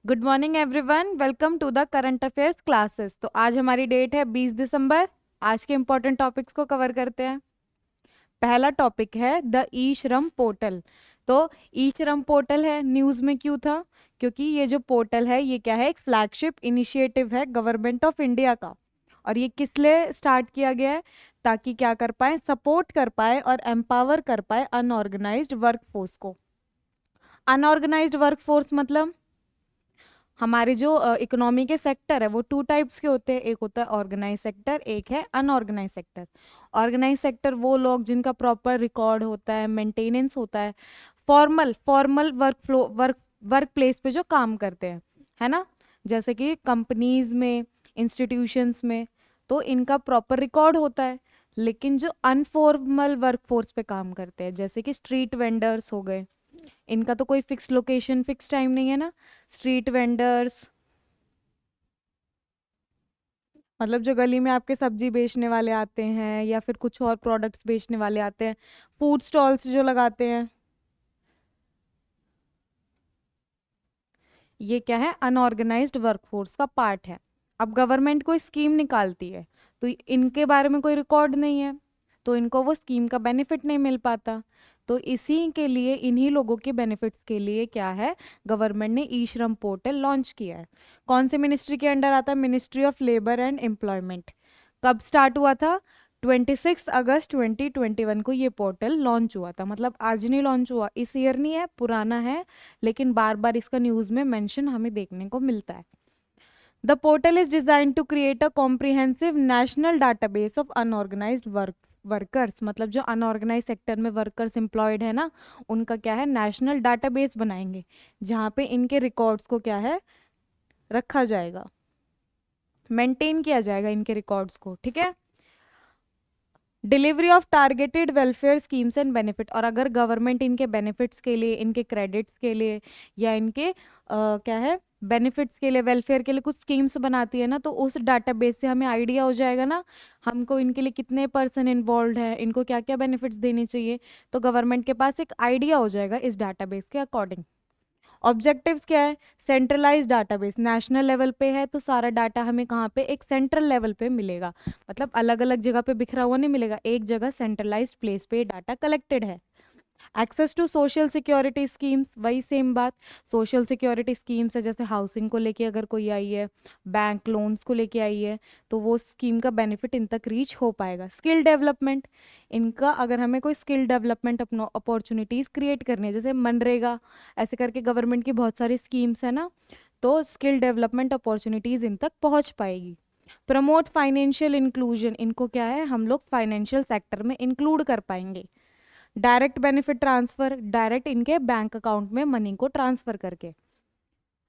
Good morning everyone, welcome to the current affairs classes. तो आज हमारी डेट है 20 दिसंबर। आज के इंपॉर्टेंट टॉपिक्स को कवर करते हैं। पहला टॉपिक है द ई श्रम पोर्टल। तो ई श्रम पोर्टल है, न्यूज़ में क्यों था? क्योंकि ये जो पोर्टल है ये क्या है, एक फ्लैगशिप इनिशिएटिव है गवर्नमेंट ऑफ इंडिया का। और ये किस लिए स्टार्ट किया गया है? ताकि क्या कर पाए, सपोर्ट कर पाए और एम्पावर कर पाए अनऑर्गेनाइज्ड वर्कफोर्स को। अनऑर्गेनाइज्ड वर्कफोर्स मतलब हमारे जो इकोनॉमी के सेक्टर है वो टू टाइप्स के होते हैं। एक होता है ऑर्गेनाइज सेक्टर, एक है अनऑर्गेनाइज सेक्टर। ऑर्गेनाइज सेक्टर वो लोग जिनका प्रॉपर रिकॉर्ड होता है, मेंटेनेंस होता है, formal formal work flow work place पे जो काम करते हैं, है ना। जैसे कि कंपनीज में, इंस्टीट्यूशंस में, तो इनका प्रॉपर रिकॉर्ड होता है। लेकिन जो अनफॉर्मल वर्कफोर्स पे काम करते हैं, जैसे कि स्ट्रीट वेंडर्स हो गए, इनका तो कोई फिक्स लोकेशन, फिक्स टाइम नहीं है ना। स्ट्रीट वेंडर्स मतलब जो गली में आपके सब्जी बेचने वाले आते हैं या फिर कुछ और प्रोडक्ट्स बेचने वाले आते हैं, फूड स्टॉल्स जो लगाते हैं, ये क्या है, अनऑर्गेनाइज्ड वर्कफोर्स का पार्ट है। अब गवर्नमेंट कोई स्कीम निकालती है तो इनके बारे में कोई रिकॉर्ड नहीं है, तो इनको वो स्कीम का बेनिफिट नहीं मिल पाता। तो इसी के लिए, इन्हीं लोगों के बेनिफिट्स के लिए क्या है, गवर्नमेंट ने ई श्रम पोर्टल लॉन्च किया है। कौन से मिनिस्ट्री के अंडर आता है? Ministry of labour and employment. कब स्टार्ट हुआ था? 26 अगस्त 2021 को ये पोर्टल लॉन्च हुआ था। मतलब आज नहीं लॉन्च हुआ, इस ईयर नहीं है, पुराना है, लेकिन बार बार इसका न्यूज़ में मेंशन हमें देखने को मिलता है। The portal is design to create a comprehensive national database of unorganised workers. मतलब जो अनऑर्गेनाइज सेक्टर में वर्कर्स एम्प्लॉयड है ना, उनका क्या है, नेशनल डाटाबेस बनाएंगे जहाँ पे इनके रिकॉर्ड्स को क्या है, रखा जाएगा, मेंटेन किया जाएगा इनके रिकॉर्ड्स को, ठीक है। Delivery of targeted welfare schemes and benefit. और अगर गवर्नमेंट इनके बेनिफिट्स के लिए, इनके क्रेडिट्स के लिए, या इनके क्या है, बेनिफिट्स के लिए, वेलफेयर के लिए कुछ स्कीम्स बनाती है ना, तो उस डाटाबेस से हमें आइडिया हो जाएगा ना, हमको इनके लिए कितने पर्सन इन्वॉल्व है, इनको क्या क्या बेनिफिट्स देने चाहिए। तो गवर्नमेंट के पास एक आइडिया हो जाएगा इस डाटाबेस के अकॉर्डिंग। ऑब्जेक्टिव्स क्या है? सेंट्रलाइज डाटाबेस, नेशनल लेवल पे है तो सारा डाटा हमें कहाँ पे, एक सेंट्रल लेवल पे मिलेगा। मतलब अलग अलग जगह पे बिखरा हुआ नहीं मिलेगा, एक जगह सेंट्रलाइज प्लेस पे डाटा कलेक्टेड है। Access to social security schemes, वही सेम बात। सोशल सिक्योरिटी स्कीम्स है, जैसे हाउसिंग को लेके अगर कोई आई है, बैंक लोन्स को लेके आई है, तो वो स्कीम का बेनिफिट इन तक रीच हो पाएगा। स्किल डेवलपमेंट, इनका अगर हमें कोई स्किल डेवलपमेंट अपॉर्चुनिटीज़ क्रिएट करनी है, जैसे मनरेगा, ऐसे करके गवर्नमेंट की बहुत सारी स्कीम्स है ना, तो स्किल डेवलपमेंट अपॉर्चुनिटीज़ इन तक पहुंच पाएगी। प्रमोट फाइनेंशियल इंक्लूजन, इनको क्या है, हम लोग फाइनेंशियल सेक्टर में इंक्लूड कर पाएंगे। डायरेक्ट बेनिफिट ट्रांसफर, डायरेक्ट इनके बैंक अकाउंट में मनी को ट्रांसफर करके।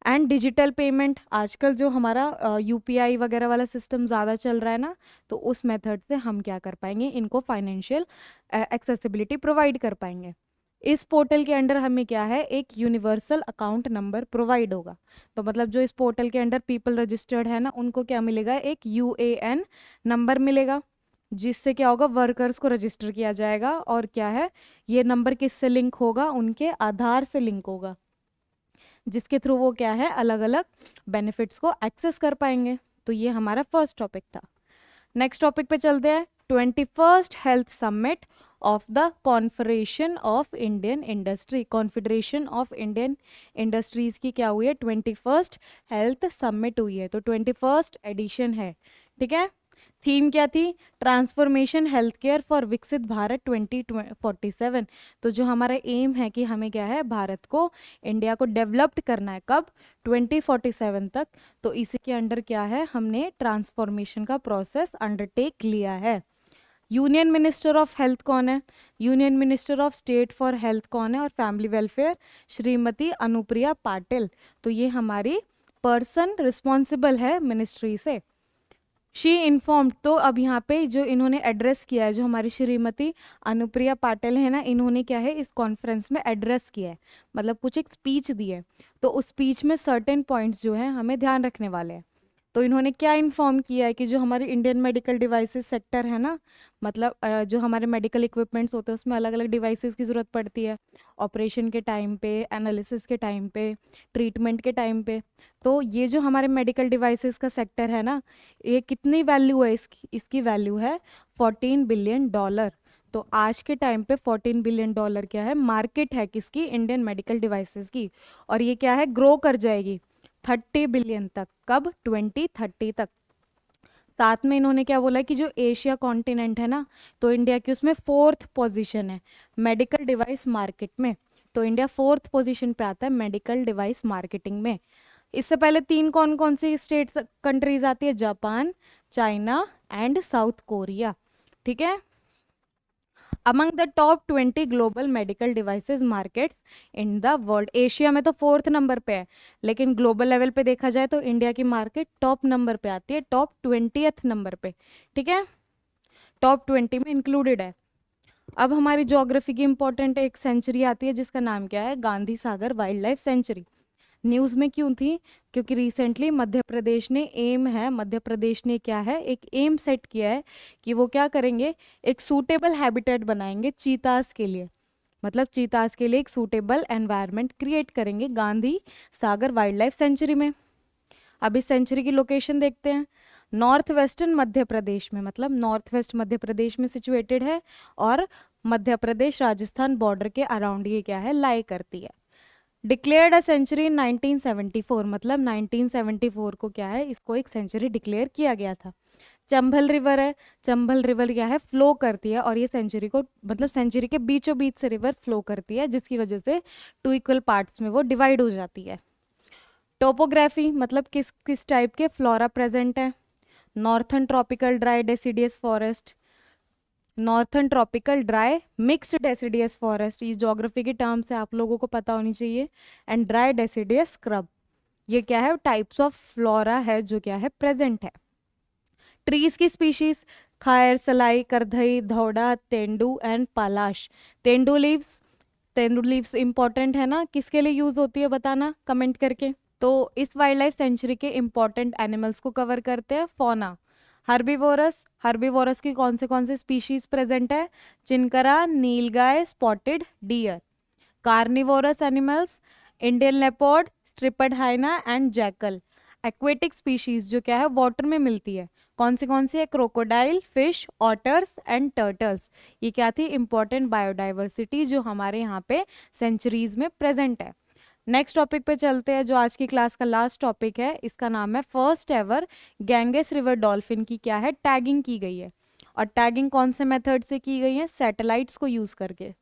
एंड डिजिटल पेमेंट, आजकल जो हमारा यूपीआई वगैरह वाला सिस्टम ज़्यादा चल रहा है ना, तो उस मेथड से हम क्या कर पाएंगे, इनको फाइनेंशियल एक्सेसिबिलिटी प्रोवाइड कर पाएंगे। इस पोर्टल के अंडर हमें क्या है, एक यूनिवर्सल अकाउंट नंबर प्रोवाइड होगा। तो मतलब जो इस पोर्टल के अंडर पीपल रजिस्टर्ड है ना, उनको क्या मिलेगा, एक यूएएन नंबर मिलेगा, जिससे क्या होगा, वर्कर्स को रजिस्टर किया जाएगा। और क्या है, ये नंबर किससे लिंक होगा, उनके आधार से लिंक होगा, जिसके थ्रू वो क्या है, अलग अलग बेनिफिट्स को एक्सेस कर पाएंगे। तो ये हमारा फर्स्ट टॉपिक था। नेक्स्ट टॉपिक पे चलते हैं। 21st health summit of the confederation of Indian industry, confederation of Indian industries की क्या हुई है, 21st हेल्थ समिट हुई है। तो 21st एडिशन है, ठीक है। थीम क्या थी? ट्रांसफॉर्मेशन हेल्थ केयर फॉर विकसित भारत 2047। तो जो हमारा एम है कि हमें क्या है, भारत को, इंडिया को डेवलप्ड करना है, कब, 2047 तक। तो इसी के अंडर क्या है, हमने ट्रांसफॉर्मेशन का प्रोसेस अंडरटेक लिया है। यूनियन मिनिस्टर ऑफ हेल्थ कौन है? Union minister of state for health कौन है और फैमिली वेलफेयर? श्रीमती अनुप्रिया पाटिल। तो ये हमारी पर्सन रिस्पॉन्सिबल है मिनिस्ट्री से। शी इन्फॉर्म्ड, तो अब यहाँ पे जो इन्होंने एड्रेस किया है, जो हमारी श्रीमती अनुप्रिया पाटिल है ना, इन्होंने क्या है, इस कॉन्फ्रेंस में एड्रेस किया है, मतलब कुछ एक स्पीच दी है। तो उस स्पीच में सर्टेन पॉइंट्स जो है हमें ध्यान रखने वाले हैं। तो इन्होंने क्या इन्फॉर्म किया है कि जो हमारी इंडियन मेडिकल डिवाइसेस सेक्टर है ना, मतलब जो हमारे मेडिकल इक्विपमेंट्स होते हैं उसमें अलग अलग डिवाइसेस की ज़रूरत पड़ती है, ऑपरेशन के टाइम पे, एनालिसिस के टाइम पे, ट्रीटमेंट के टाइम पे। तो ये जो हमारे मेडिकल डिवाइसेस का सेक्टर है ना, ये कितनी वैल्यू है इसकी? इसकी वैल्यू है $14 बिलियन। तो आज के टाइम पे $14 बिलियन क्या है? मार्केट है किसकी? इंडियन मेडिकल डिवाइसेस की। और ये क्या है? ग्रो कर जाएगी 30 बिलियन तक। कब? 2030 तक। साथ में इन्होंने क्या बोला है कि जो एशिया कॉन्टिनेंट है ना, तो इंडिया की उसमें 4th पोजीशन है मेडिकल डिवाइस मार्केट में। तो इंडिया 4th पोजीशन पे आता है मेडिकल डिवाइस मार्केटिंग में। इससे पहले तीन कौन कौन सी स्टेट्स कंट्रीज आती है? Japan, China and south Korea. ठीक है। Among the top 20 global medical devices markets in the world, Asia में तो 4th नंबर पे है, लेकिन ग्लोबल लेवल पे देखा जाए तो इंडिया की मार्केट टॉप नंबर पे आती है, टॉप 20th नंबर पे। ठीक है, टॉप 20 में इंक्लूडेड है। अब हमारी ज्योग्राफी की इंपॉर्टेंट एक सेंचुरी आती है जिसका नाम क्या है? Gandhi Sagar wild life sanctuary. News में क्यों थी? क्योंकि रिसेंटली मध्य प्रदेश ने मध्य प्रदेश ने क्या है, एक एम सेट किया है कि वो क्या करेंगे, एक सूटेबल हैबिटेट बनाएंगे चीतास के लिए। मतलब चीतास के लिए एक सूटेबल एनवायरनमेंट क्रिएट करेंगे Gandhi Sagar wild life sanctuary में। अब इस सेंचुरी की लोकेशन देखते हैं। नॉर्थ वेस्टर्न मध्य प्रदेश में, मतलब नॉर्थ वेस्ट मध्य प्रदेश में सिचुएटेड है, और मध्य प्रदेश राजस्थान बॉर्डर के अराउंड ये क्या है, लाई करती है। डिक्लेयर्ड अ सेंचुरी इन 1974, मतलब 1974 को क्या है, इसको एक सेंचुरी डिक्लेयर किया गया था। चंबल रिवर है, चंबल रिवर क्या है, फ्लो करती है, और ये सेंचुरी को, मतलब सेंचुरी के बीचों बीच से रिवर फ्लो करती है, जिसकी वजह से 2 इक्वल पार्ट्स में वो डिवाइड हो जाती है। टोपोग्राफी, मतलब किस किस टाइप के फ्लोरा प्रेजेंट है। Northern tropical dry deciduous forest, northern tropical dry mixed deciduous forest, ये ज्योग्राफी की टर्म से आप लोगों को पता होनी चाहिए। एंड ड्राई डेसिडियस स्क्रब, ये क्या है, टाइप्स ऑफ फ्लोरा है जो क्या है, प्रेजेंट है। ट्रीज की species, khair, salai, kardhai, dhaura, tendu and palash. Tendu leaves, tendu leaves important है ना, किसके लिए यूज होती है बताना कमेंट करके। तो इस वाइल्ड लाइफ सेंचुरी के इंपॉर्टेंट एनिमल्स को कवर करते हैं। फौना, हर्बीवोरस, हर्बीवोरस की कौन से स्पीशीज प्रेजेंट है? Chinkara, nilgai, spotted deer. Carnivorous animals, Indian leopard, striped hyena and jackal. Aquatic species जो क्या है, वाटर में मिलती है, कौन सी है? Crocodile, fish, otters and turtles. ये क्या थी? इंपॉर्टेंट बायोडाइवर्सिटी जो हमारे यहाँ पे सेंचुरीज में प्रेजेंट है। नेक्स्ट टॉपिक पे चलते हैं, जो आज की क्लास का लास्ट टॉपिक है। इसका नाम है फर्स्ट एवर गैंगेस रिवर डॉल्फिन की क्या है, टैगिंग की गई है। और टैगिंग कौन से मेथड से की गई है? सैटेलाइट्स को यूज करके।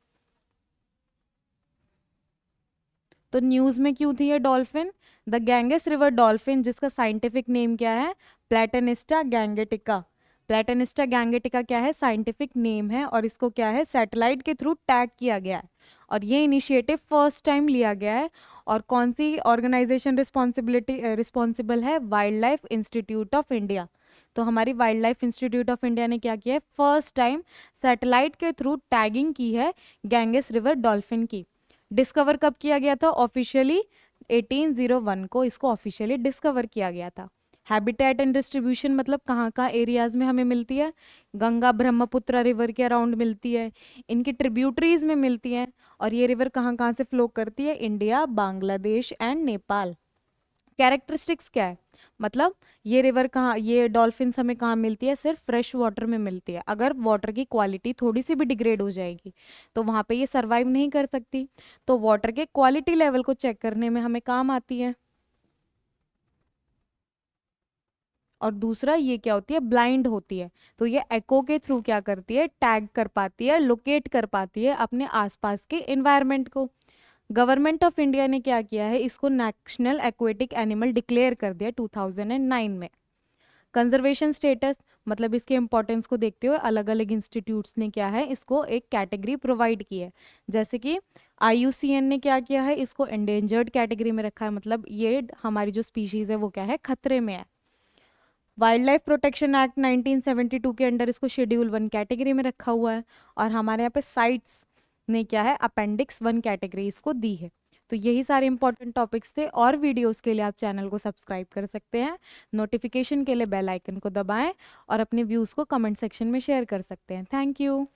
तो न्यूज में क्यों थी ये डॉल्फिन? द गैंगेस रिवर डॉल्फिन, जिसका साइंटिफिक नेम क्या है? प्लेटेनिस्टा गैंगेटिका। प्लेटेनिस्टा गैंगेटिका क्या है, साइंटिफिक नेम है, और इसको क्या है, सैटेलाइट के थ्रू टैग किया गया है। और ये इनिशिएटिव फर्स्ट टाइम लिया गया है। और कौन सी ऑर्गेनाइजेशन रिस्पॉन्सिबल है? Wild life institute of India. तो हमारी wild life institute of India ने क्या किया है, फर्स्ट टाइम सैटेलाइट के थ्रू टैगिंग की है गैंगेस रिवर डॉल्फिन की। डिस्कवर कब किया गया था ऑफिशियली? 1801 को इसको ऑफिशियली डिस्कवर किया गया था। हैबिटेट एंड डिस्ट्रीब्यूशन, मतलब कहाँ कहाँ एरियाज में हमें मिलती है? गंगा ब्रह्मपुत्र रिवर के अराउंड मिलती है, इनकी ट्रिब्यूटरीज में मिलती है। और ये रिवर कहाँ कहाँ से फ्लो करती है? India, Bangladesh and Nepal. Characteristics क्या है? मतलब ये रिवर कहाँ, ये डॉल्फिन्स हमें कहाँ मिलती है? सिर्फ फ्रेश वाटर में मिलती है। अगर वाटर की क्वालिटी थोड़ी सी भी डिग्रेड हो जाएगी तो वहाँ पे ये सरवाइव नहीं कर सकती। तो वाटर के क्वालिटी लेवल को चेक करने में हमें काम आती है। और दूसरा ये क्या होती है, ब्लाइंड होती है। तो ये एको के थ्रू क्या करती है, टैग कर पाती है, लोकेट कर पाती है अपने आसपास के एनवायरनमेंट को। गवर्नमेंट ऑफ इंडिया ने क्या किया है, इसको नेशनल एक्वेटिक एनिमल डिक्लेयर कर दिया 2009 में। कंजर्वेशन स्टेटस, मतलब इसके इंपॉर्टेंस को देखते हुए अलग अलग इंस्टीट्यूट्स ने क्या है, इसको एक कैटेगरी प्रोवाइड की है। जैसे कि IUCN ने क्या किया है, इसको एंडेंजर्ड कैटेगरी में रखा है, मतलब ये हमारी जो स्पीशीज है वो क्या है, खतरे में है। वाइल्ड लाइफ प्रोटेक्शन एक्ट 1972 के अंडर इसको शेड्यूल 1 कैटेगरी में रखा हुआ है। और हमारे यहाँ पे साइट्स ने क्या है, अपेंडिक्स 1 कैटेगरी इसको दी है। तो यही सारे इंपॉर्टेंट टॉपिक्स थे, और वीडियोस के लिए आप चैनल को सब्सक्राइब कर सकते हैं, नोटिफिकेशन के लिए बेल आइकन को दबाएं और अपने व्यूज़ को कमेंट सेक्शन में शेयर कर सकते हैं। Thank you.